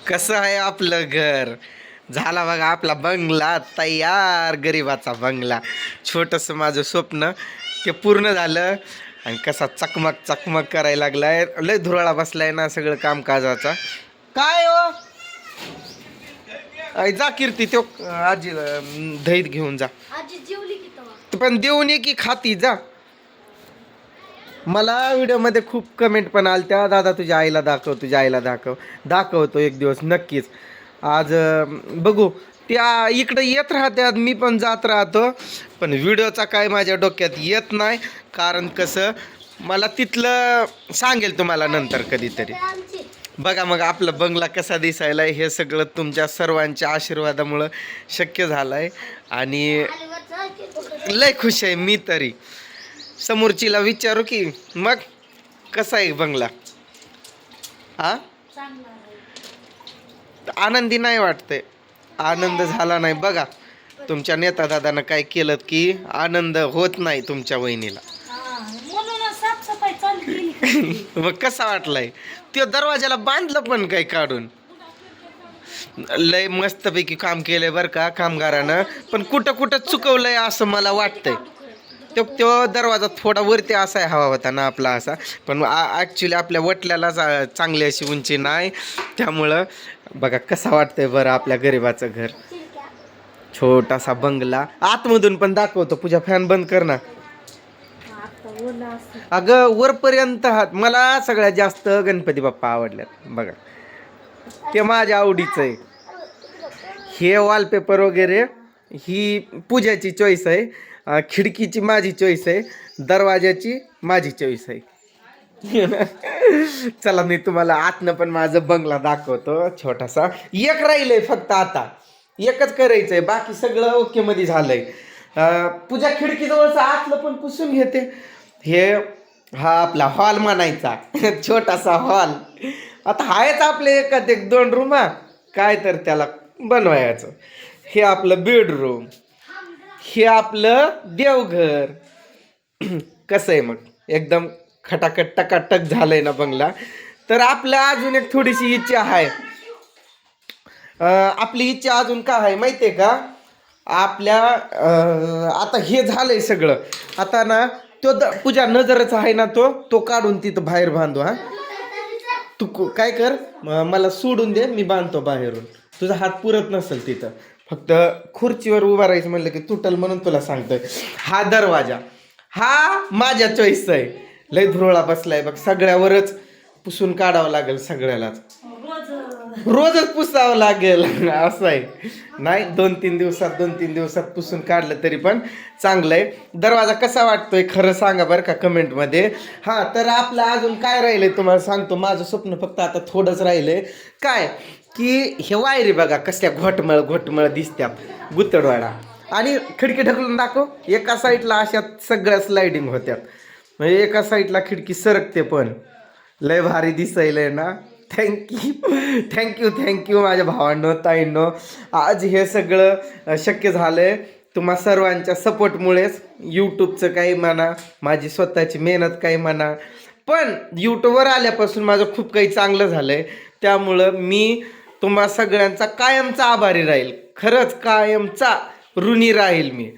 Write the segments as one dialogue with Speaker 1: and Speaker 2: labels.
Speaker 1: कसं आहे आपलं घर. झाला बघा आपला बंगला तयार, गरिबाचा बंगला. छोटंसं माझं स्वप्न ते पूर्ण झालं. आणि कसा चकमक चकमक करायला लागलाय, लय धुराळा बसलाय ना सगळं कामकाजाचा. काय हो जा कीर्ती तो आजी दहीत घेऊन जा. पण देऊन ये की खाती जा. मला व्हिडिओमध्ये खूप कमेंट पण आल्या, दादा तुझ्या आईला दाखव, तुझ्या आईला दाखव. दाखवतो एक दिवस नक्कीच. आज बघू, त्या इकडे येत राहत्यात, मी पण जात राहतो, पण व्हिडिओचा काय माझ्या डोक्यात येत नाही. कारण कसं मला तिथलं सांगेल तुम्हाला नंतर कधीतरी. बघा मग आपलं बंगला कसा दिसायला, हे सगळं तुमच्या सर्वांच्या आशीर्वादामुळं शक्य झालं आहे. आणि लय खुश आहे मी तरी. समोरचीला विचारू की मग कसा आहे बंगला? हा, आनंदी नाही वाटते, आनंद झाला नाही. बघा तुमच्या नेता दादानं काय केलं की आनंद होत नाही तुमच्या वहिनीला. मग कसा वाटलाय? त्यो दरवाजाला बांधलं पण काय काढून. लय मस्तपैकी काम केलंय बरं का कामगारानं, पण कुठं कुठं चुकवलंय असं मला वाटतंय. तो दरवाजा थोडा वरती असा हवा होता ना आपला असा, पण ॲक्च्युली आपल्या वटल्याला चांगली अशी उंची नाही. त्यामुळं बघा कसा वाटतंय बरं आपल्या गरिबाचं घर. छोटासा बंगला आतमधून पण दाखवतो. पूजा फॅन बंद कर ना. अगं वरपर्यंत हात. मला सगळ्यात जास्त गणपती बाप्पा आवडल्यात बघा, ते माझ्या आवडीचं आहे. हे वॉलपेपर वगैरे ही पूजाची चॉईस आहे, खिडकीची माझी चॉईस आहे, दरवाजाची माझी चॉईस आहे. चला मी तुम्हाला आतनं पण माझं बंगला दाखवतो. छोटासा एक राहिलंय फक्त, आता एकच करायचंय, बाकी सगळं ओके मध्ये झालंय. पूजा खिडकीजवळचं आतलं पण पुसून घेते. हे हा आपला हॉल म्हणायचा, छोटासा हॉल. आता हायच आपले एकात एक 2 रूम, काय तर त्याला बनवायचं. हे आपलं बेडरूम, हे आपलं देवघर. कसं आहे मग, एकदम खटाखट टकाटक झालंय ना बंगला. तर आपल्या अजून एक थोडीशी इच्छा आहे. आपली इच्छा अजून काय आहे माहिती आहे का? आपल्या आता हे झालंय सगळं, आता ना तो पूजा नजरच आहे ना, तो काढून तिथं बाहेर बांधू. हा तू काय कर, मला सोडून दे, मी बांधतो बाहेरून. तुझा हात पुरत नसेल तिथं, फक्त खुर्चीवर उभा राहायचं म्हणलं की तुटल, म्हणून तुला सांगतोय. हा दरवाजा हा माझ्या चॉईसचा आहे. लय धुरोळा बसलाय बघ, सगळ्यावरच पुसून काढावं लागेल, सगळ्यालाच रोजच पुसावं लागेल असं आहे. नाही 2-3 दिवसात पुसून काढलं तरी पण चांगलं आहे. दरवाजा कसा वाटतोय खरं सांगा बरं का कमेंटमध्ये. हां, तर आपलं अजून काय राहिलंय तुम्हाला सांगतो. माझं स्वप्न फक्त आता थोडंच राहिलंय. काय की हे वायरी बघा कसल्या घोटमळ दिसत्यात, गुतडवाडा. आणि खिडकी ढकलून दाखव, एका साईडला अशा सगळ्या स्लायडिंग होत्यात, म्हणजे एका साईडला खिडकी सरकते पण. लय भारी दिसायलंय ना. थँक्यू माझ्या भावांनो, ताईंनो. आज हे सगळं शक्य झालंय तुम्हा सर्वांच्या सपोर्टमुळेच. यूट्यूबचं काही म्हणा, माझी स्वतःची मेहनत काही म्हणा, पण यूट्यूबवर आल्यापासून माझं खूप काही चांगलं झालंय. त्यामुळं मी तुम्हा सगळ्यांचा कायमचा आभारी राहील, खरंच कायमचा ऋणी राहील मी.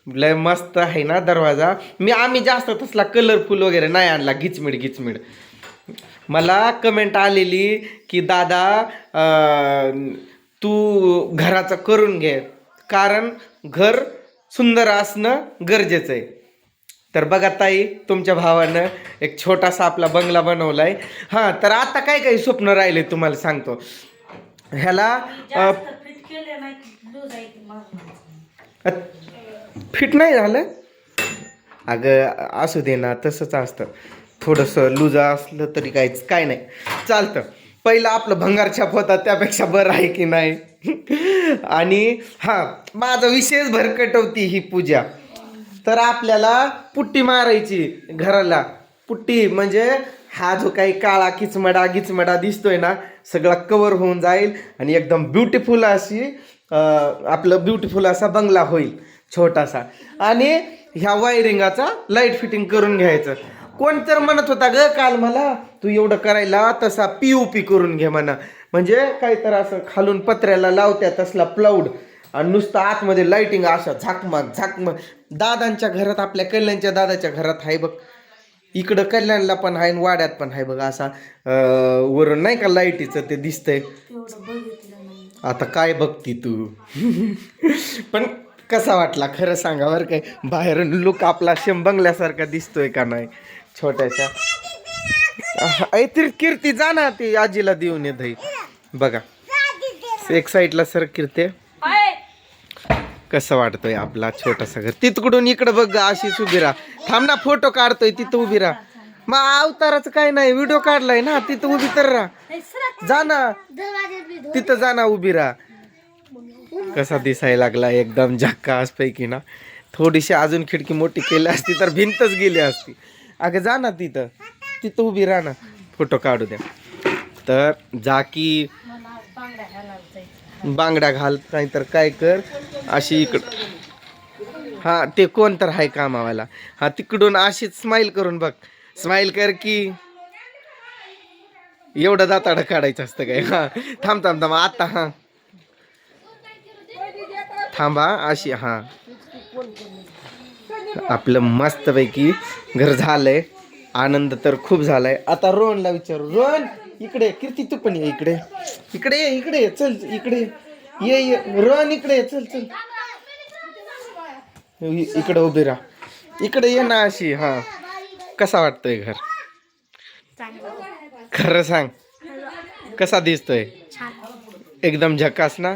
Speaker 1: लय मस्त आहे ना दरवाजा. आम्ही जास्त तसला कलरफुल वगैरे नाही आणला, गिचमिड. मला कमेंट आलेली की दादा तू घराचं करून घे, कारण घर सुंदर असणं गरजेचं आहे. तर बघा ताई, तुमच्या भावानं एक छोटासा आपला बंगला बनवलाय. हां, तर आता काय काही स्वप्न राहिले तुम्हाला सांगतो. ह्याला फिट नाही झालं. अगं असू दे ना, तसंच असतं. थोडंसं लुजा असलं तरी काय नाही, चालतं. पहिलं आपलं भंगार छाप होता, त्यापेक्षा बरं आहे की नाही. आणि हां, माझा विशेष भरकट होती ही पूजा. तर आपल्याला पुट्टी मारायची घराला. पुट्टी म्हणजे हा जो काही काळा गिचमडा दिसतोय ना, सगळा कवर होऊन जाईल आणि एकदम ब्युटिफुल असा बंगला होईल छोटासा. आणि ह्या वायरिंगाचा लाईट फिटिंग करून घ्यायचं. कोण तर म्हणत होता ग काल मला, तू एवढं करायला तसा POP करून घे म्हणा. म्हणजे काही तर असं खालून पत्र्याला लावत्यात तसला प्लाऊड आणि नुसतं आतमध्ये लाइटिंग अशा झाकमाक झाकमाक. दादांच्या घरात, आपल्या कल्याणच्या दादाच्या घरात आहे बघ, इकडं कल्याणला पण आहे आणि वाड्यात पण आहे बघ, असा वरून नाही का लाईटीचं ते दिसतंय. आता काय बघती तू? पण कसा वाटला खरं सांगा बरं काय, बाहेरून लुक आपला बंगल्यासारखा दिसतोय का नाही छोट्याशा. कीर्ती जा ना, ती आजीला देऊन येत बघा. एक साईडला सर कीर्ते, कसं वाटतोय आपला छोटासा घर. तिकडून इकडं बघ, अशीच उभी राहा. थांब ना, फोटो काढतोय, तिथं उभी राहा. मग अवताराचं काय नाही, व्हिडिओ काढलाय ना, तिथं उभी तर राहा. जा ना तिथं, जा ना, उभी राहा. कसा दिसायला लागला एकदम झक्कास पैकी ना. थोडीशी अजून खिडकी मोठी केली असती तर भिंतच गेली असती. अगं जा ना तिथं, तिथं उभी राहा ना, फोटो काढू द्या. तर जा की बांगड्या घाल, नाही तर काय कर अशी इकडं. हा ते कोण तर आहे कामावाला. हा तिकडून अशीच स्माइल करून बघ, स्माइल कर की. एवढं दाताडं काढायचं असतं काय? हा थांब थांब थांब आता. हा थांबा अशी. हा आपलं मस्तपैकी घर झालंय. आनंद तर खूप झालाय. आता रोहनला विचारू. रोहन इकडे, कीर्ती तू पण ये इकडे, इकडे ये, इकडे ये, चल इकडे ये, ये रोहन इकडे ये, चल चल इकडे उभी राहा, इकडे ये ना अशी. हा कसा वाटतोय घर? खरं सांग, कसा दिसतोय? एकदम झकास ना.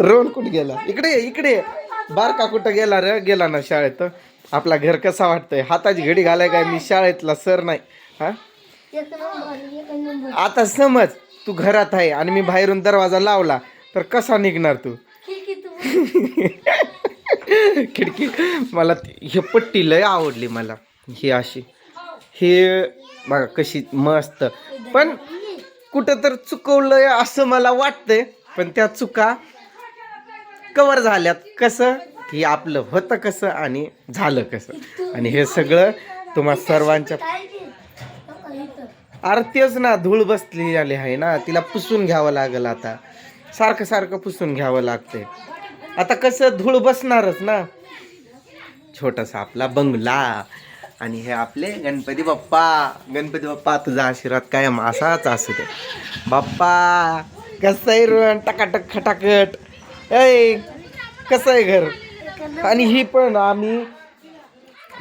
Speaker 1: रोहन कुठे गेला? इकडे ये, इकडे ये. बारका कुठं गेला रे? गेला ना शाळेत. आपला घर कसा वाटतंय? हाताची घडी घालाय काय मी शाळेतला सर नाही. हा आता समज तू घरात आहे आणि मी बाहेरून दरवाजा लावला तर कसा निघणार तू? खिडकी. मला हे पट्टी लय आवडली मला, ही अशी. हे बघा कशी मस्त. पण कुठं तर चुकवलंय असं मला वाटतंय. पण त्या चुका कवर झाल्यात. कसं की आपलं होतं कसं आणि झालं कसं, आणि हे सगळं तुम्हा सर्वांच्या. अरे तेच ना, धूळ बसली आली आहे ना, तिला पुसून घ्यावं लागेल. आता सारखं सारखं पुसून घ्यावं लागतंय. आता कसं धूळ बसणारच ना. छोटासा आपला बंगला आणि हे आपले गणपती बाप्पा. गणपती बाप्पा तुझा आशीर्वाद कायम असाच असू दे बाप्पा. कसं आहे रोहन? टकाटक खटाखट. ऐ कसं आहे घर? आणि ही पण आम्ही,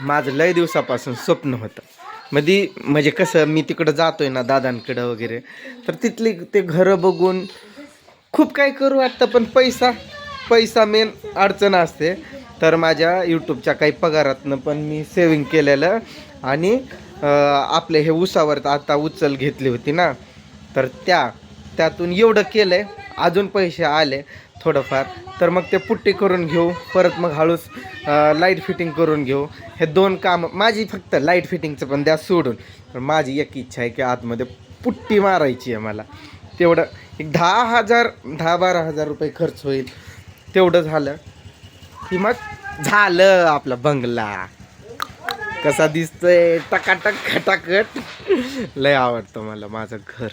Speaker 1: माझं लय दिवसापासून स्वप्न होतं मध्ये, म्हणजे कसं मी तिकडं जातोय ना दादांकडं वगैरे, तर तिथली ते घरं बघून खूप काही करू वाटतं. पण पैसा मेन अडचण असते. तर माझ्या यूट्यूबच्या काही पगारातनं पण मी सेविंग केलेलं आणि आपले हे उसावर आता उचल घेतली होती ना, तर त्यातून एवढं केलं आहे. अजून पैसे आले थोडंफार, तर मग ते पुट्टी करून घेऊ. परत मग हळूच लाईट फिटिंग करून घेऊ. हे 2 कामं माझी. फक्त लाईट फिटिंगचं पण द्या सोडून. तर माझी एक इच्छा आहे की आतमध्ये पुट्टी मारायची आहे मला. तेवढं एक 10,000-12,000 रुपये खर्च होईल. तेवढं झालं की मग झालं आपला बंगला. कसा दिसतोय? टकाटक खटाखट. लय आवडतं मला माझं घर.